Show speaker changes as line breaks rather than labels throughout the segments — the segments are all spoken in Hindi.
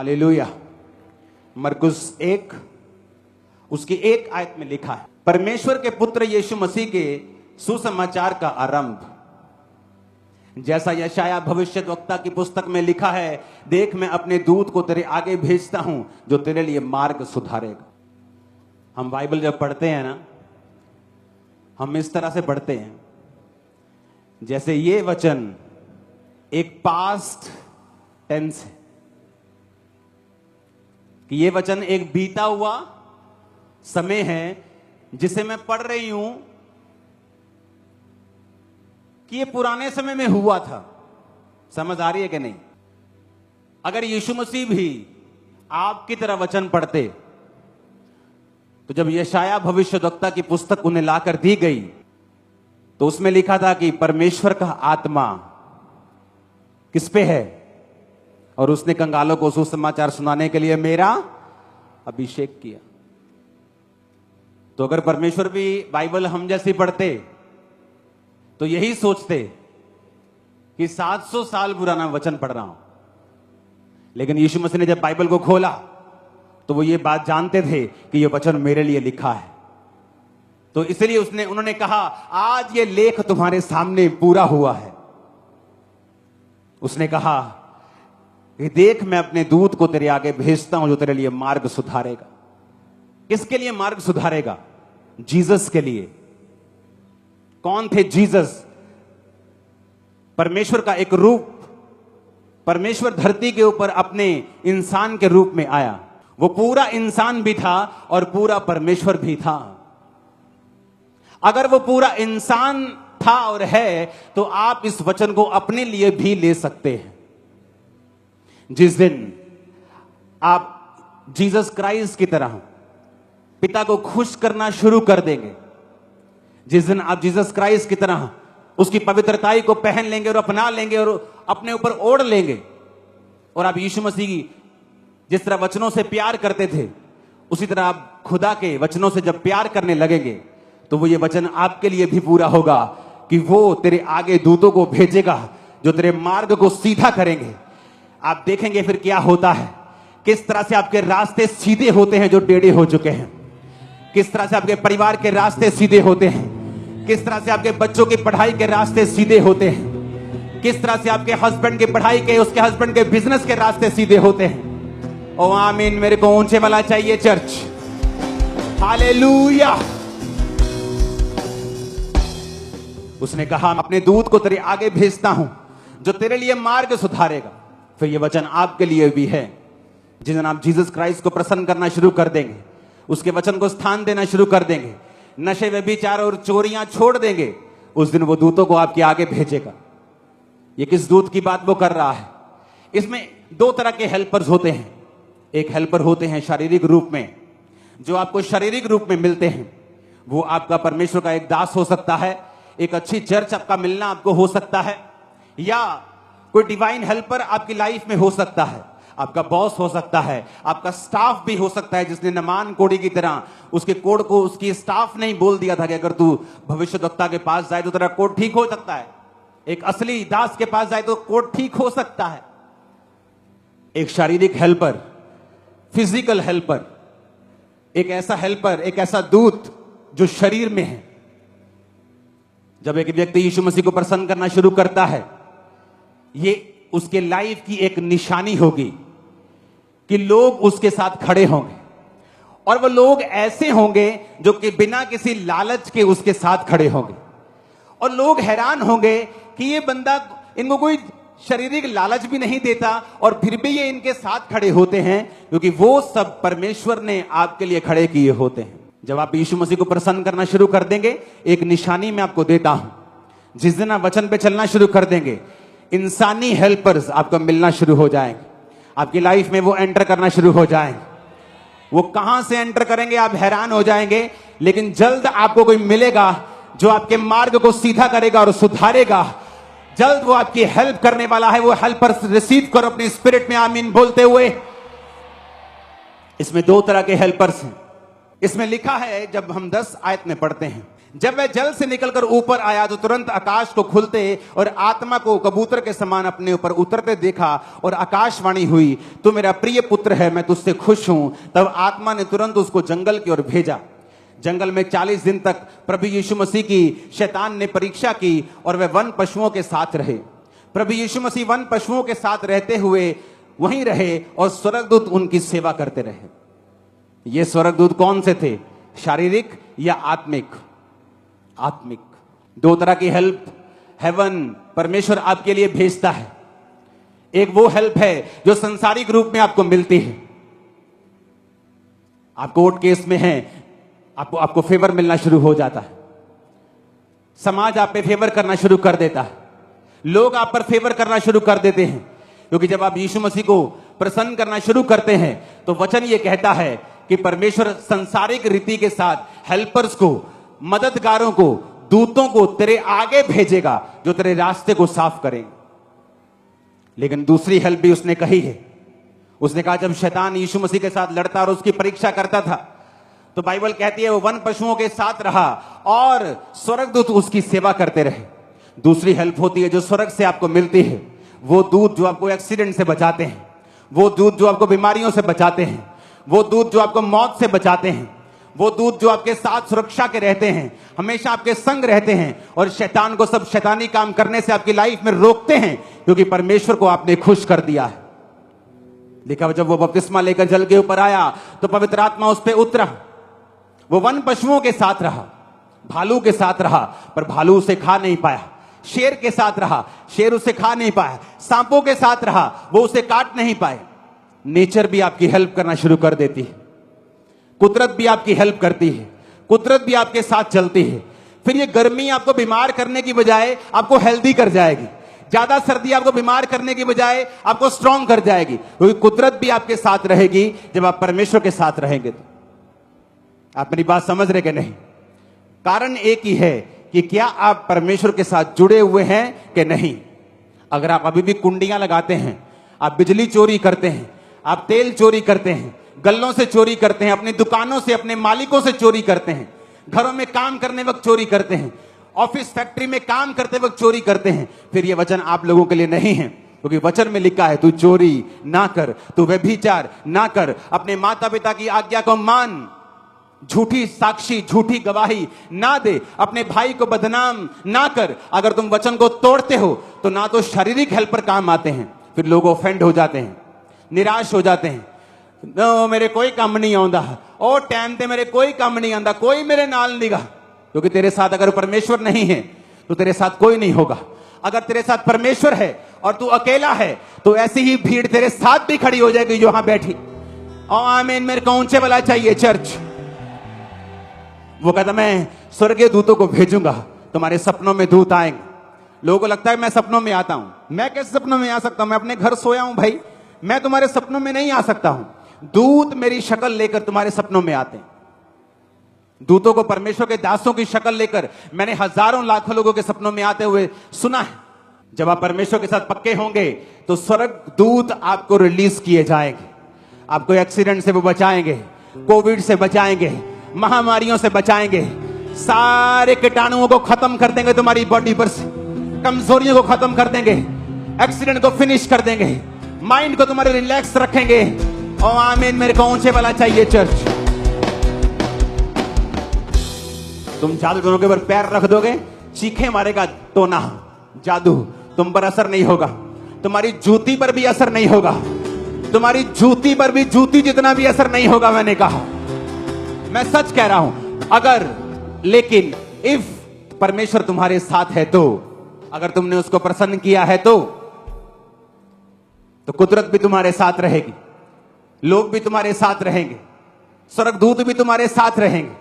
हालेलुया। मरकुस 1 उसकी 1 आयत में लिखा है, परमेश्वर के पुत्र यीशु मसीह के सुसमाचार का आरंभ, जैसा यशाया भविष्यद्वक्ता की पुस्तक में लिखा है, देख मैं अपने दूत को तेरे आगे भेजता हूं जो तेरे लिए मार्ग सुधारेगा। हम बाइबल जब पढ़ते हैं ना, हम इस तरह से पढ़ते हैं जैसे ये वचन एक पास्ट टेंस है, कि ये वचन एक बीता हुआ समय है जिसे मैं पढ़ रही हूं कि ये पुराने समय में हुआ था। समझ आ रही है कि नहीं? अगर यीशु मसीह भी आपकी तरह वचन पढ़ते तो जब यशाया भविष्यद्वक्ता की पुस्तक उन्हें लाकर दी गई तो उसमें लिखा था कि परमेश्वर का आत्मा किस पे है, और उसने कंगालों को सुसमाचार सुनाने के लिए मेरा अभिषेक किया। तो अगर परमेश्वर भी बाइबल हम जैसी पढ़ते तो यही सोचते कि 700 साल पुराना वचन पढ़ रहा हूं, लेकिन यीशु मसीह ने जब बाइबल को खोला तो वो ये बात जानते थे कि ये वचन मेरे लिए लिखा है। तो इसलिए उन्होंने कहा, आज ये लेख तुम्हारे सामने पूरा हुआ है। उसने कहा कि देख मैं अपने दूत को तेरे आगे भेजता हूं जो तेरे लिए मार्ग सुधारेगा। किसके लिए मार्ग सुधारेगा? जीसस के लिए। कौन थे जीसस? परमेश्वर का एक रूप। परमेश्वर धरती के ऊपर अपने इंसान के रूप में आया। वो पूरा इंसान भी था और पूरा परमेश्वर भी था। अगर वो पूरा इंसान था और है तो आप इस वचन को अपने लिए भी ले सकते हैं। जिस दिन आप जीसस क्राइस्ट की तरह पिता को खुश करना शुरू कर देंगे, जिस दिन आप जीसस क्राइस्ट की तरह उसकी पवित्रताई को पहन लेंगे और अपना लेंगे और अपने ऊपर ओढ़ लेंगे, और आप यीशु मसीह की जिस तरह वचनों से प्यार करते थे उसी तरह आप खुदा के वचनों से जब प्यार करने लगेंगे तो वो ये वचन आपके लिए भी पूरा होगा कि वो तेरे आगे दूतों को भेजेगा जो तेरे मार्ग को सीधा करेंगे। आप देखेंगे फिर क्या होता है, किस तरह से आपके रास्ते सीधे होते हैं जो टेढ़े हो चुके हैं, किस तरह से आपके परिवार के रास्ते सीधे होते हैं, किस तरह से आपके बच्चों की पढ़ाई के रास्ते सीधे होते हैं, किस तरह से आपके हस्बैंड की पढ़ाई के, उसके हस्बैंड के बिजनेस के रास्ते सीधे होते हैं। ओ आमीन। मेरे को ऊंचे वाला चाहिए चर्च। हालेलुया। उसने कहा, अपने दूत को तेरे आगे भेजता हूं जो तेरे लिए मार्ग सुधारेगा। फिर ये वचन आपके लिए भी है। जिस दिन आप जीसस क्राइस्ट को प्रसन्न करना शुरू कर देंगे, उसके वचन को स्थान देना शुरू कर देंगे, नशे व्यभिचार और चोरियां छोड़ देंगे, उस दिन वो दूतों को आपके आगे भेजेगा। ये किस दूत की बात वो कर रहा है? इसमें 2 तरह के हेल्पर्स होते हैं। एक हेल्पर होते हैं शारीरिक रूप में, जो आपको शारीरिक रूप में मिलते हैं। वो आपका परमेश्वर का एक दास हो सकता है, एक अच्छी चर्च आपका मिलना आपको हो सकता है, या कोई डिवाइन हेल्पर आपकी लाइफ में हो सकता है। आपका बॉस हो सकता है, आपका स्टाफ भी हो सकता है, जिसने नमान कोड़ी की तरह उसके कोड को उसकी स्टाफ ने ही बोल दिया था कि अगर तू भविष्यद्वक्ता के पास जाए तो तेरा कोड ठीक हो सकता है। एक असली दास के पास जाए तो कोड ठीक हो सकता है। एक शारीरिक हेल्पर, फिजिकल हेल्पर, एक ऐसा हेल्पर, एक ऐसा दूत जो शरीर में है। जब एक व्यक्ति यीशु मसीह को प्रसन्न करना शुरू करता है, ये उसके लाइफ की एक निशानी होगी कि लोग उसके साथ खड़े होंगे, और वो लोग ऐसे होंगे जो कि बिना किसी लालच के उसके साथ खड़े होंगे, और लोग हैरान होंगे कि ये बंदा, इनको कोई शारीरिक लालच भी नहीं देता और फिर भी ये इनके साथ खड़े होते हैं, क्योंकि वो सब परमेश्वर ने आपके लिए खड़े किए होते हैं। जब आप यीशु मसीह को प्रसन्न करना शुरू कर देंगे, एक निशानी मैं आपको देता हूं। जिस दिन आप वचन पे चलना शुरू कर देंगे, इंसानी हेल्पर्स आपको मिलना शुरू हो जाएंगे, आपकी लाइफ में वो एंटर करना शुरू हो जाएंगे। वो कहां से एंटर करेंगे आप हैरान हो जाएंगे, लेकिन जल्द आपको कोई मिलेगा जो आपके मार्ग को सीधा करेगा और सुधारेगा। जल्द वो आपकी हेल्प करने वाला है। वो हेल्पर्स रिसीव करो अपनी स्पिरिट में आमीन बोलते हुए। इसमें 2 तरह के हेल्पर्स हैं। इसमें लिखा है, जब हम 10 आयत में पढ़ते हैं, जब वह जल से निकलकर ऊपर आया तो तुरंत आकाश को खुलते और आत्मा को कबूतर के समान अपने ऊपर उतरते देखा, और आकाशवाणी हुई, तू मेरा प्रिय पुत्र है, मैं तुझसे खुश हूं। तब आत्मा ने तुरंत उसको जंगल की ओर भेजा। जंगल में 40 दिन तक प्रभु यीशु मसीह की शैतान ने परीक्षा की और वह वन पशुओं के साथ रहे। प्रभु यीशु मसीह वन पशुओं के साथ रहते हुए वहीं रहे और स्वर्गदूत उनकी सेवा करते रहे। ये स्वर्गदूत कौन से थे? शारीरिक या आत्मिक? आत्मिक। दो तरह की हेल्प हेवन परमेश्वर आपके लिए भेजता है। एक वो हेल्प है जो संसारिक रूप में आपको मिलती है। आप कोर्ट केस में हैं, आपको फेवर मिलना शुरू हो जाता है, समाज आप पे फेवर करना शुरू कर देता है, लोग आप पर फेवर करना शुरू कर देते हैं, क्योंकि जब आप यीशु मसीह को प्रसन्न करना शुरू करते हैं तो वचन ये कहता है कि परमेश्वर संसारिक रीति के साथ हेल्पर्स को, मददगारों को, दूतों को तेरे आगे भेजेगा जो तेरे रास्ते को साफ करें। लेकिन दूसरी हेल्प भी उसने कही है। उसने कहा जब शैतान यीशु मसीह के साथ लड़ता और उसकी परीक्षा करता था तो बाइबल कहती है वो वन पशुओं के साथ रहा और स्वर्गदूत उसकी सेवा करते रहे। दूसरी हेल्प होती है जो स्वर्ग से आपको मिलती है, वो दूत जो आपको एक्सीडेंट से बचाते हैं, वो दूत जो आपको बीमारियों से बचाते हैं, वो दूत जो आपको मौत से बचाते हैं, वो दूत जो आपके साथ सुरक्षा के रहते हैं, हमेशा आपके संग रहते हैं और शैतान को सब शैतानी काम करने से आपकी लाइफ में रोकते हैं, क्योंकि परमेश्वर को आपने खुश कर दिया है। देखा जब वो बपतिस्मा लेकर जल के ऊपर आया तो पवित्र आत्मा उस पर उतरा। वो वन पशुओं के साथ रहा, भालू के साथ रहा, पर भालू उसे खा नहीं पाया। शेर के साथ रहा, शेर उसे खा नहीं पाया। सांपों के साथ रहा, वो उसे काट नहीं पाए। नेचर भी आपकी हेल्प करना शुरू कर देती है, कुदरत भी आपकी हेल्प करती है, कुदरत भी आपके साथ चलती है। फिर ये गर्मी आपको बीमार करने की बजाय आपको हेल्दी कर जाएगी, ज्यादा सर्दी आपको बीमार करने की बजाय आपको स्ट्रांग कर जाएगी, क्योंकि कुदरत भी आपके साथ रहेगी जब आप परमेश्वर के साथ रहेंगे। तो आप मेरी बात समझ रहे कि नहीं? कारण एक ही है कि क्या आप परमेश्वर के साथ जुड़े हुए हैं कि नहीं। अगर आप अभी भी कुंडियां लगाते हैं, आप बिजली चोरी करते हैं, आप तेल चोरी करते हैं, गल्लों से चोरी करते हैं, अपनी दुकानों से, अपने मालिकों से चोरी करते हैं, घरों में काम करने वक्त चोरी करते हैं, ऑफिस फैक्ट्री में काम करते वक्त चोरी करते हैं, फिर यह वचन आप लोगों के लिए नहीं है। क्योंकि वचन में लिखा है तू चोरी ना कर, तू व्यभिचार ना कर, अपने माता पिता की आज्ञा को मान, झूठी साक्षी, झूठी गवाही ना दे, अपने भाई को बदनाम ना कर। अगर तुम वचन को तोड़ते हो तो ना तो शारीरिक हेल्पर काम आते हैं, फिर लोग ऑफेंड हो जाते हैं, निराश हो जाते हैं। नो मेरे कोई काम नहीं आंदा, ओ टाइम ते मेरे कोई काम नहीं आंदा, कोई मेरे नाल निगा। क्योंकि तेरे साथ अगर परमेश्वर नहीं है तो तेरे साथ कोई नहीं होगा। अगर तेरे साथ परमेश्वर है और तू अकेला है तो ऐसी ही भीड़ तेरे साथ भी खड़ी हो जाएगी जो वहां बैठी। आमीन। मेरे को ऊंचे वाला चाहिए चर्च। वो कहता मैं स्वर्गीय दूतों को भेजूंगा, तुम्हारे सपनों में दूत आएंगे। लोगों को लगता है मैं सपनों में आता हूं। मैं कैसे सपनों में आ सकता हूं? मैं अपने घर सोया हूं भाई, मैं तुम्हारे सपनों में नहीं आ सकता हूं। दूत मेरी शक्ल लेकर तुम्हारे सपनों में आते हैं। दूतों को परमेश्वर के दासों की शक्ल लेकर मैंने हजारों लाखों लोगों के सपनों में आते हुए सुना है। जब आप परमेश्वर के साथ पक्के होंगे तो स्वर्ग दूत आपको रिलीज किए जाएंगे, आपको एक्सीडेंट से वो बचाएंगे, कोविड से बचाएंगे, महामारियों से बचाएंगे, सारे कीटाणुओं को खत्म कर देंगे तुम्हारी बॉडी पर से, कमजोरियों को खत्म कर देंगे, एक्सीडेंट को फिनिश कर देंगे, माइंड को तुम्हारे रिलैक्स रखेंगे। ओ आमीन। मेरे को ऊंचे वाला चाहिए चर्च। तुम जादूगरों के ऊपर पैर रख दोगे, चीखे मारेगा तो ना, जादू तुम पर असर नहीं होगा, तुम्हारी जूती पर भी असर नहीं होगा, तुम्हारी जूती पर भी जूती जितना भी असर नहीं होगा। मैंने कहा, मैं सच कह रहा हूं। अगर लेकिन इफ परमेश्वर तुम्हारे साथ है तो, अगर तुमने उसको प्रसन्न किया है तो कुदरत भी तुम्हारे साथ रहेगी, लोग भी तुम्हारे साथ रहेंगे, स्वर्गदूत भी तुम्हारे साथ रहेंगे।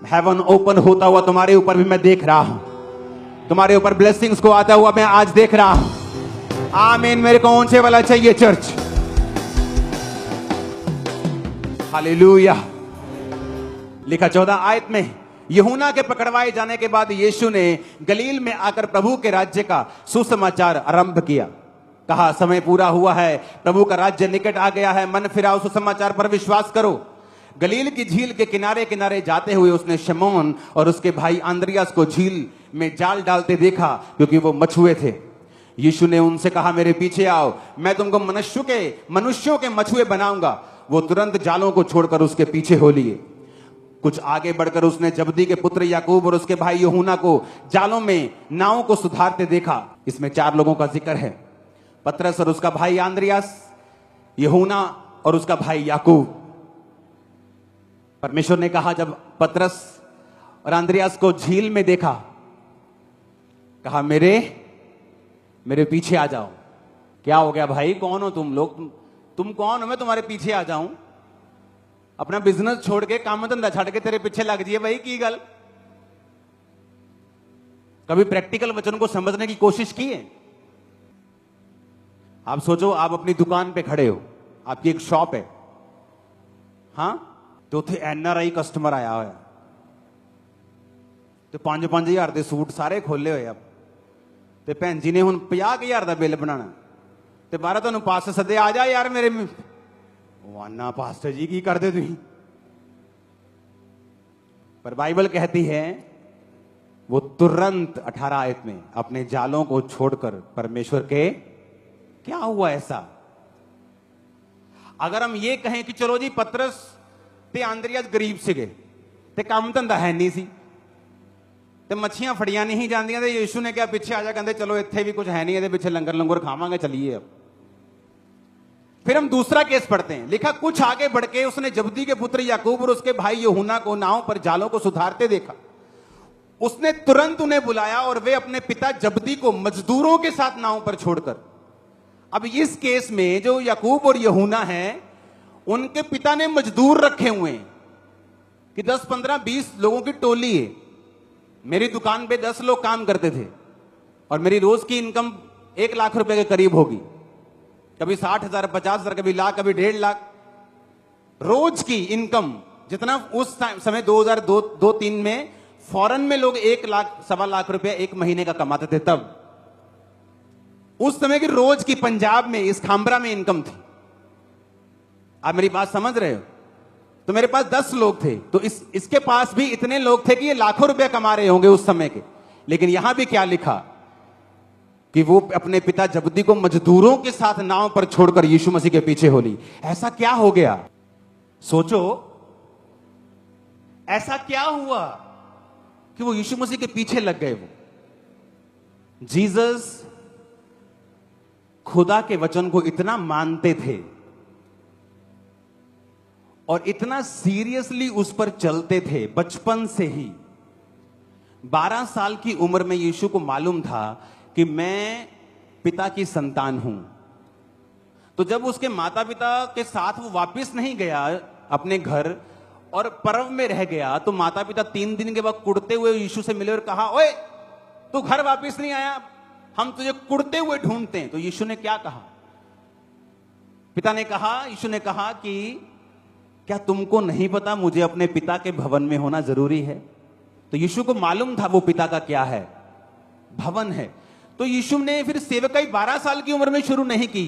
हेवन ओपन होता हुआ तुम्हारे ऊपर भी मैं देख रहा हूं, तुम्हारे ऊपर ब्लेसिंग्स को आता हुआ मैं आज देख रहा हूं। आमीन। मेरे को ऊंचे वाला चाहिए चर्च। हालेलुया। लिखा 14 आयत में, यूहन्ना के पकड़वाए जाने के बाद यीशु ने गलील में आकर प्रभु के राज्य का सुसमाचार आरंभ किया। कहा समय पूरा हुआ है, प्रभु का राज्य निकट आ गया है, मन फिराओ, सुसमाचार पर विश्वास करो। गलील की झील के किनारे किनारे जाते हुए उसने शमौन और उसके भाई आंद्रियास को झील में जाल डालते देखा, क्योंकि वो मछुए थे। यीशु ने उनसे कहा, मेरे पीछे आओ, मैं तुमको मनुष्यों के मछुए बनाऊंगा। वो तुरंत जालों को छोड़कर उसके पीछे हो लिए। कुछ आगे बढ़कर उसने जब्दी के पुत्र याकूब और उसके भाई यूहन्ना को जालों में नाव को सुधारते देखा। इसमें 4 लोगों का जिक्र है, पतरस और उसका भाई आंद्रियास, यूहन्ना और उसका भाई याकूब। परमेश्वर ने कहा, जब पतरस और आंद्रियास को झील में देखा, कहा, मेरे पीछे आ जाओ। क्या हो गया भाई, कौन हो तुम लोग? तुम कौन हो, मैं तुम्हारे पीछे आ जाऊं? अपना बिजनेस छोड़ के, काम धंधा छड़ के तेरे पीछे लग जाइए भाई, की गल? कभी प्रैक्टिकल वचन को समझने की कोशिश की है? आप सोचो, आप अपनी दुकान पे खड़े हो, आपकी एक शॉप है, हां, तो उथे एनआरआई कस्टमर आया होया, तो 5-5 ਦੇ सूट सारे खोले हुए। अब ਤੇ ਭੈਣ ਜੀ ਨੇ ਹੁਣ 50,000 ਦਾ ਬਿੱਲ ਬਣਾਣਾ, ਤੇ ਬਾਹਰ ਤੁਹਾਨੂੰ ਪਾਸਟਰ ਸੱਦੇ, ਆ ਜਾ ਯਾਰ ਮੇਰੇ वाना पास्टर जी की कर दे तुम। पर बाइबल कहती है वो तुरंत 18 आयत में अपने जालों को छोड़कर परमेश्वर के, क्या हुआ ऐसा? अगर हम ये कहें कि चलो जी पतरस ते आंद्रियास गरीब सीगे ते काम धंधा है नहीं सी ते मच्छियां फड़ियां नहीं जांदियां, ते यीशु ने क्या पीछे आ जा, कहते चलो इत्थे भी कुछ है नहीं, ये पीछे लंगर लंगर खावांगे, चलिए। अब फिर हम दूसरा केस पढ़ते हैं, लिखा, कुछ आगे बढ़ के उसने जब्दी के पुत्र याकूब और उसके भाई यूहन्ना को नाव पर जालों को सुधारते देखा। उसने तुरंत उन्हें बुलाया और वे अपने पिता जब्दी को मजदूरों के साथ नाव पर छोड़कर, अब इस केस में जो याकूब और यूहन्ना हैं, उनके पिता ने मजदूर रखे हुए हैं कि 10, 15, 20 लोगों की टोली है। मेरी दुकान पे 10 लोग काम करते थे और मेरी रोज की इनकम 1 लाख रुपए के करीब होगी, कभी 60,000, 50,000, कभी लाख, कभी 1.5 लाख रोज की इनकम। जितना उस समय 2002-3 में फॉरेन में लोग 1 लाख, 1.25 लाख रुपया 1 महीने का कमाते थे, तब उस समय की रोज की पंजाब में, इस खांबरा में इनकम थी। आप मेरी बात समझ रहे हो? तो मेरे पास 10 लोग थे, तो इसके पास भी इतने लोग थे कि ये लाखों रुपए कमा रहे होंगे उस समय के। लेकिन यहां भी क्या लिखा कि वो अपने पिता जब्दी को मजदूरों के साथ नाव पर छोड़कर यीशु मसीह के पीछे हो ली। ऐसा क्या हो गया? सोचो, ऐसा क्या हुआ कि वो यीशु मसीह के पीछे लग गए? वो जीसस खुदा के वचन को इतना मानते थे और इतना सीरियसली उस पर चलते थे बचपन से ही। 12 साल की उम्र में यीशु को मालूम था कि मैं पिता की संतान हूं। तो जब उसके माता पिता के साथ वो वापस नहीं गया अपने घर और पर्व में रह गया, तो माता पिता 3 दिन के बाद कुड़ते हुए यीशु से मिले और कहा, ओए तू घर वापस नहीं आया, हम तुझे कुड़ते हुए ढूंढते हैं। तो यीशु ने क्या कहा? पिता ने कहा, यीशु ने कहा कि क्या तुमको नहीं पता मुझे अपने पिता के भवन में होना जरूरी है? तो यीशु को मालूम था वो पिता का क्या है, भवन है। तो यीशु ने फिर सेवकाई 12 साल की उम्र में शुरू नहीं की,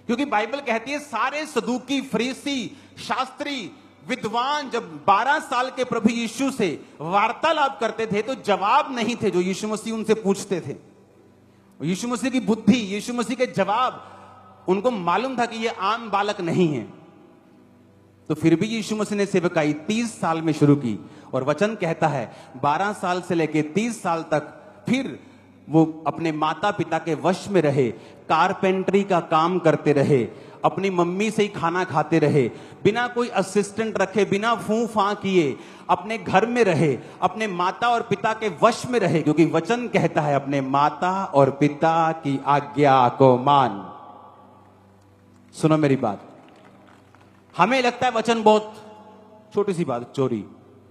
क्योंकि बाइबल कहती है सारे सदूकी, फरीसी, शास्त्री, विद्वान जब 12 साल के प्रभु यीशु से वार्तालाप करते थे तो जवाब नहीं थे जो यीशु मसीह उनसे पूछते थे। यीशु मसीह की बुद्धि, यीशु मसीह के जवाब, उनको मालूम था कि ये आम बालक नहीं है। तो फिर भी यीशु मसीह ने सेवकाई 30 साल में शुरू की, और वचन कहता है 12 साल से लेकर 30 साल तक फिर वो अपने माता पिता के वश में रहे, कारपेंटरी का काम करते रहे, अपनी मम्मी से ही खाना खाते रहे, बिना कोई असिस्टेंट रखे, बिना फूं फां किए अपने घर में रहे, अपने माता और पिता के वश में रहे, क्योंकि वचन कहता है अपने माता और पिता की आज्ञा को मान। सुनो मेरी बात, हमें लगता है वचन बहुत छोटी सी बात, चोरी,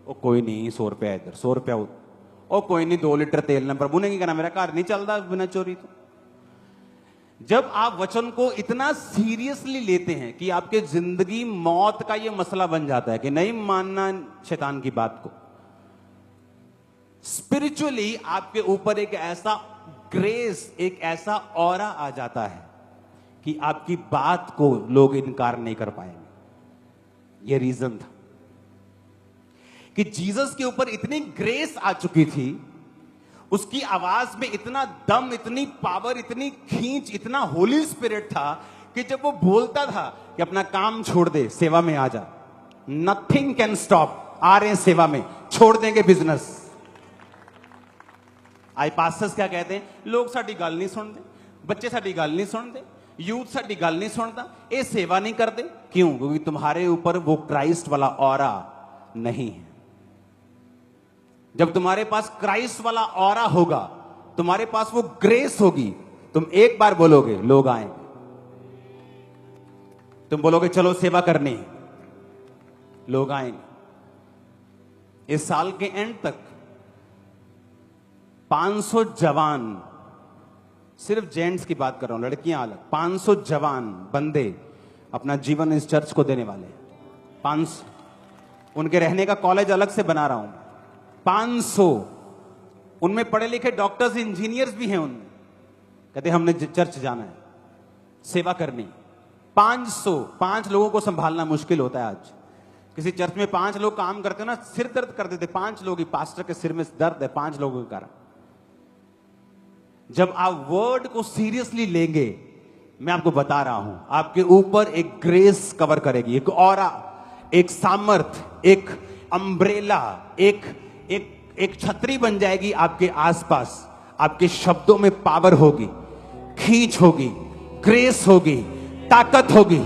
ओ कोई नहीं 100 रुपया इधर, 100 रुपया उधर, ओ कोई नहीं 2 लीटर तेल ना, प्रभु ने क्या कहना, मेरा घर नहीं चलता बिना चोरी। तो जब आप वचन को इतना सीरियसली लेते हैं कि आपके जिंदगी मौत का यह मसला बन जाता है कि नहीं मानना शैतान की बात को, स्पिरिचुअली आपके ऊपर एक ऐसा ग्रेस, एक ऐसा ऑरा आ जाता है कि आपकी बात को लोग इनकार नहीं कर पाएंगे। यह रीजन था कि जीसस के ऊपर इतनी ग्रेस आ चुकी थी, उसकी आवाज में इतना दम, इतनी पावर, इतनी खींच, इतना होली स्पिरिट था कि जब वो बोलता था कि अपना काम छोड़ दे, सेवा में आ जा, नथिंग कैन स्टॉप। आ रहे हैं सेवा में, छोड़ देंगे बिजनेस। आई पास्टर्स क्या कहते हैं, लोग साडी गल नहीं सुनते, बच्चे साडी गल नहीं सुनते, यूथ साडी गल नहीं सुनता, ये सेवा नहीं करते। क्यों? क्योंकि तुम्हारे ऊपर वो क्राइस्ट वाला ऑरा नहीं है। जब तुम्हारे पास क्राइस्ट वाला ऑरा होगा, तुम्हारे पास वो ग्रेस होगी, तुम एक बार बोलोगे, लोग आएंगे। तुम बोलोगे चलो सेवा करनी, लोग आएंगे। इस साल के एंड तक 500 जवान, सिर्फ जेंट्स की बात कर रहा हूं, लड़कियां अलग, 500 जवान बंदे अपना जीवन इस चर्च को देने वाले हैं। 500, उनके रहने का कॉलेज अलग से बना रहा हूं। 500, उनमें पढ़े लिखे डॉक्टर्स, इंजीनियर्स भी हैं। उनमें कहते हमने चर्च जाना है, सेवा करनी। 500 लोगों को संभालना मुश्किल होता है आज। किसी चर्च में 5 लोग काम करते हो ना, सिर दर्द कर देते। 5 लोग ही, पास्टर के सिर में दर्द है 5 लोगों के कारण। जब आप वर्ड को सीरियसली लेंगे, मैं आपको बता रहा हूं, आपके ऊपर एक ग्रेस कवर करेगी, एक ऑरा, एक सामर्थ, एक अम्ब्रेला, एक छतरी बन जाएगी आपके आसपास। आपके शब्दों में पावर होगी, खींच होगी, ग्रेस होगी, ताकत होगी।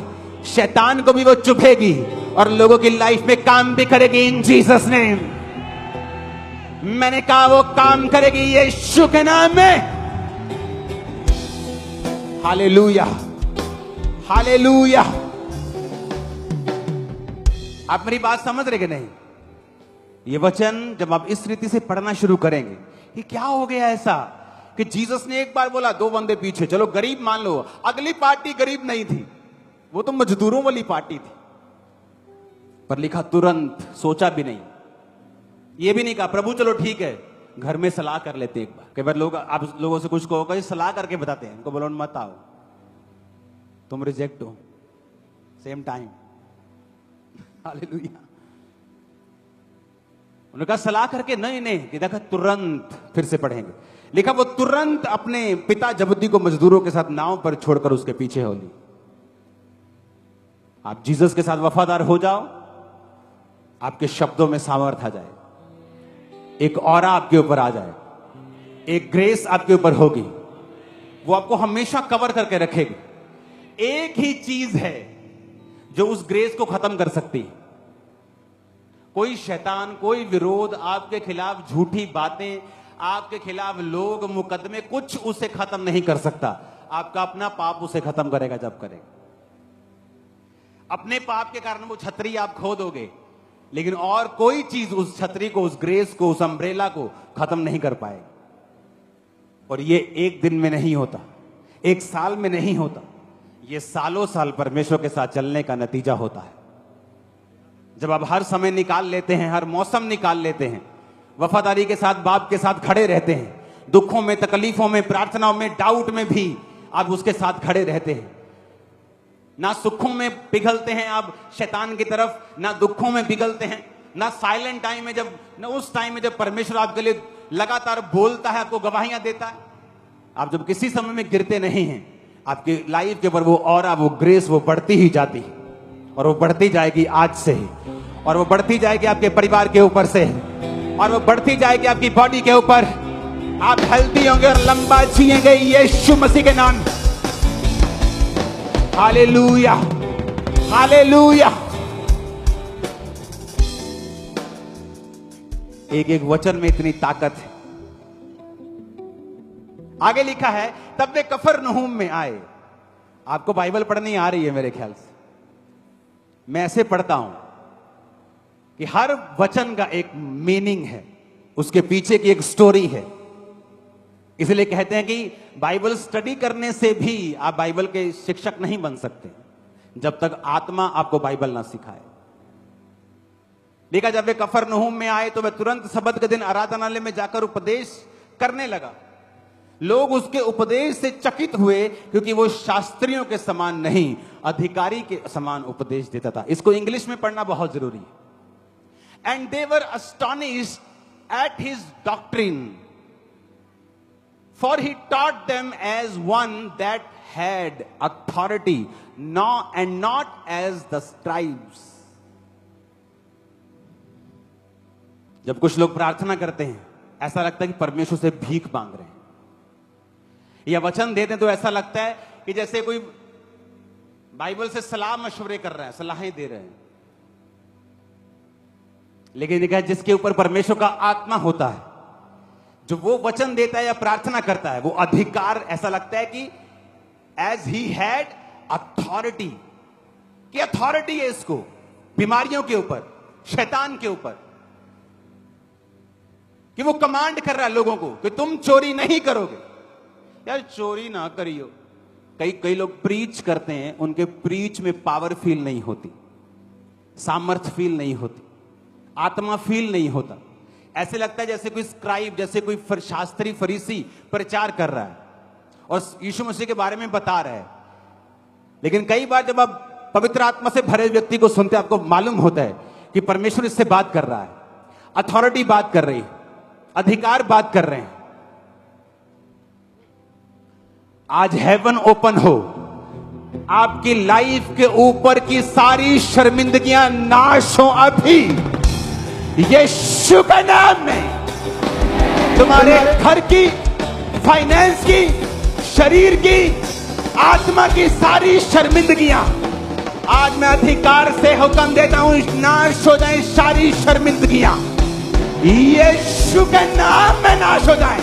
शैतान को भी वो चुभेगी और लोगों की लाइफ में काम भी करेगी इन जीसस नेम। मैंने कहा वो काम करेगी यीशु के नाम में। Hallelujah, hallelujah. आप मेरी बात समझ रहे कि नहीं? ये वचन जब आप इस रीति से पढ़ना शुरू करेंगे, कि क्या हो गया ऐसा कि जीसस ने एक बार बोला, 2 बंदे पीछे, चलो गरीब मान लो। अगली पार्टी गरीब नहीं थी, वो तो मजदूरों वाली पार्टी थी। पर लिखा तुरंत, सोचा भी नहीं, ये भी नहीं कहा प्रभु चलो ठीक है, घर में सलाह कर लेते एक बार। कई बार लोग, आप लोगों से कुछ कहोगे, सलाह करके बताते हैं, उनको बोलो मत आओ, तुम रिजेक्ट हो, सेम टाइम। हालेलुया। उन्होंने कहा सलाह करके, नहीं कि देखा तुरंत। फिर से पढ़ेंगे, लिखा वो तुरंत अपने पिता जबदी को मजदूरों के साथ नाव पर छोड़कर उसके पीछे हो ली। आप जीसस के साथ वफादार हो जाओ, आपके शब्दों में सामर्थ आ जाए, एक ऑरा आपके ऊपर आ जाए, एक ग्रेस आपके ऊपर होगी, वो आपको हमेशा कवर करके रखेगी। एक ही चीज है जो उस ग्रेस को खत्म कर सकती है। कोई शैतान, कोई विरोध, आपके खिलाफ झूठी बातें, आपके खिलाफ लोग, मुकदमे, कुछ उसे खत्म नहीं कर सकता। आपका अपना पाप उसे खत्म करेगा जब करेगा। अपने पाप के कारण वो छतरी आप खो दोगे, लेकिन और कोई चीज उस छतरी को, उस ग्रेस को, उस अम्ब्रेला को खत्म नहीं कर पाएगी। और ये एक दिन में नहीं होता, एक साल में नहीं होता, ये सालों साल परमेश्वर के साथ चलने का नतीजा होता है। जब आप हर समय निकाल लेते हैं, हर मौसम निकाल लेते हैं, वफादारी के साथ बाप के साथ खड़े रहते हैं, दुखों में, तकलीफों में, प्रार्थनाओं में, डाउट में भी आप उसके साथ खड़े रहते हैं। ना सुखों में पिघलते हैं आप शैतान की तरफ, ना दुखों में पिघलते हैं, ना साइलेंट टाइम में, जब ना उस टाइम में जब परमेश्वर आपके लिए लगातार बोलता है, आपको गवाहियां देता है। आप जब किसी समय में गिरते नहीं हैं, आपकी लाइफ के ऊपर वो ऑरा, वो ग्रेस, वो बढ़ती ही जाती है। और वो बढ़ती जाएगी आज से ही, और वो बढ़ती जाएगी आपके परिवार के ऊपर से, और वो बढ़ती जाएगी आपकी बॉडी के ऊपर। आप हेल्थी होंगे और लंबा जिएंगे यीशु मसीह के नाम। Hallelujah, hallelujah. एक एक वचन में इतनी ताकत है। आगे लिखा है, तब वे कफरनहूम में आए। आपको बाइबल पढ़नी आ रही है मेरे ख्याल से। मैं ऐसे पढ़ता हूं कि हर वचन का एक मीनिंग है, उसके पीछे की एक स्टोरी है। इसलिए कहते हैं कि बाइबल स्टडी करने से भी आप बाइबल के शिक्षक नहीं बन सकते जब तक आत्मा आपको बाइबल ना सिखाए। देखा, जब वे कफरनहूम में आए तो वह तुरंत सब्त के दिन आराधनालय में जाकर उपदेश करने लगा। लोग उसके उपदेश से चकित हुए, क्योंकि वो शास्त्रियों के समान नहीं अधिकारी के समान उपदेश देता था। इसको इंग्लिश में पढ़ना बहुत जरूरी है। And they were astonished at his doctrine, for he taught them as one that had authority, and not as the scribes. जब कुछ लोग प्रार्थना करते हैं, ऐसा लगता है कि परमेश्वर से भीख मांग रहे हैं, या वचन देते हैं तो ऐसा लगता है कि जैसे कोई बाइबल से सलाह मशवरे कर रहा है, सलाहें दे रहे हैं। लेकिन देखा, जिसके ऊपर परमेश्वर का आत्मा होता है, जो वो वचन देता है या प्रार्थना करता है, वो अधिकार, ऐसा लगता है कि एज ही हैड अथॉरिटी, कि अथॉरिटी है इसको बीमारियों के ऊपर, शैतान के ऊपर, कि वो कमांड कर रहा है लोगों को कि तुम चोरी नहीं करोगे। यार चोरी ना करियो। कई लोग प्रीच करते हैं, उनके प्रीच में पावर फील नहीं होती, सामर्थ्य फील नहीं होती, आत्मा फील नहीं होता। ऐसे लगता है जैसे कोई स्क्राइब, जैसे कोई शास्त्री फरीसी प्रचार कर रहा है और यीशु मसीह के बारे में बता रहा है। लेकिन कई बार जब आप पवित्र आत्मा से भरे व्यक्ति को सुनते हैं, आपको मालूम होता है कि परमेश्वर इससे बात कर रहा है, अथॉरिटी बात कर रही है, अधिकार बात कर रहे हैं। आज हेवन ओपन हो, आपकी लाइफ के ऊपर की सारी शर्मिंदगियां नाश हो अभी यीशु के नाम में। तुम्हारे घर की, फाइनेंस की, शरीर की, आत्मा की सारी शर्मिंदगियां आज मैं अधिकार से हुक्म देता हूं, नाश हो जाए सारी शर्मिंदगियां, यीशु के नाम में नाश हो जाए।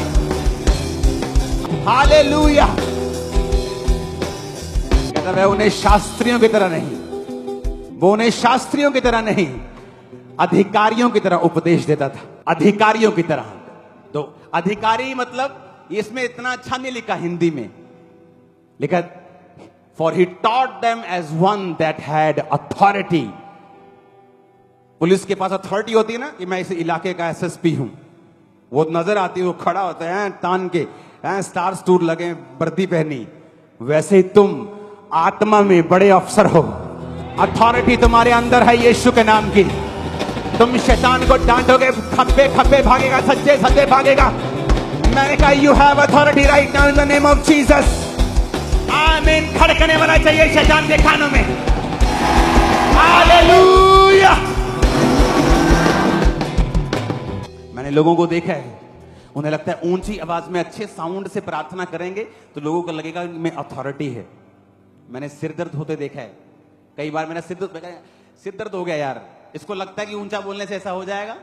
हालेलुया। कहता है उन्हें शास्त्रियों की तरह नहीं, वो उन्हें शास्त्रियों की तरह नहीं, अधिकारियों की तरह उपदेश देता था। अधिकारियों की तरह। तो अधिकारी मतलब, इसमें इतना अच्छा नहीं लिखा हिंदी में, लिखा for he taught them as one that had authority. Police के पास अथॉरिटी होती है ना, कि मैं इस इलाके का एसएसपी हूं, वो नजर आती है, वो खड़ा होता है तान के, स्टार स्टूर लगे, वर्दी पहनी। वैसे ही तुम आत्मा में बड़े अफसर हो, अथॉरिटी तुम्हारे अंदर है यीशु के नाम की। तुम शैतान को डांटोगे, खप्पे खप्पे भागेगा, सच्चे सच्चे भागेगा। मैंने कहा you have authority right now in the name of Jesus. आमीन। खड़कने वाला चाहिए शैतान के कानों में। हालेलुया। मैंने लोगों को देखा है, उन्हें लगता है ऊंची आवाज में अच्छे साउंड से प्रार्थना करेंगे तो लोगों को लगेगा में अथॉरिटी है। मैंने सिर दर्द होते देखा है, कई बार मैंने सिर दर्द हो गया यार, इसको लगता है कि ऊंचा बोलने से ऐसा हो जाएगा।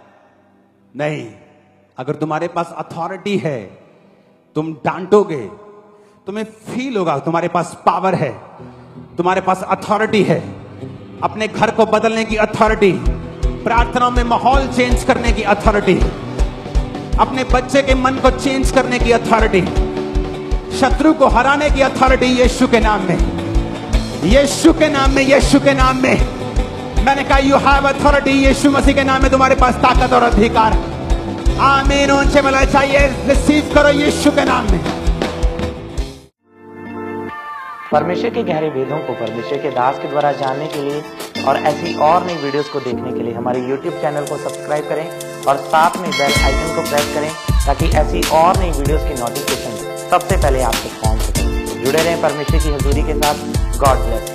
नहीं, अगर तुम्हारे पास अथॉरिटी है, तुम डांटोगे, तुम्हें फील होगा तुम्हारे पास पावर है, तुम्हारे पास अथॉरिटी है। अपने घर को बदलने की अथॉरिटी, प्रार्थनाओं में माहौल चेंज करने की अथॉरिटी, अपने बच्चे के मन को चेंज करने की अथॉरिटी, शत्रु को हराने की अथॉरिटी यीशु के नाम में, यीशु के नाम में, यीशु के नाम में। मैंने कहा यू हैव अथॉरिटी, यीशु मसीह के नाम में तुम्हारे पास ताकत और अधिकार। आमीन। ऊंचे मिला चाहिए, रिसीव करो यीशु के नाम में।
परमेश्वर के गहरे वेदों को परमेश्वर के दास के द्वारा जानने के लिए और ऐसी और नई वीडियोस को देखने के लिए हमारे YouTube चैनल को सब्सक्राइब करें और साथ में बेल आइकन को प्रेस करें, ताकि ऐसी और नई वीडियोस की नोटिफिकेशन सबसे पहले आप तक पहुंच सके। जुड़े रहें परमेश्वर की हजूरी के साथ। God bless.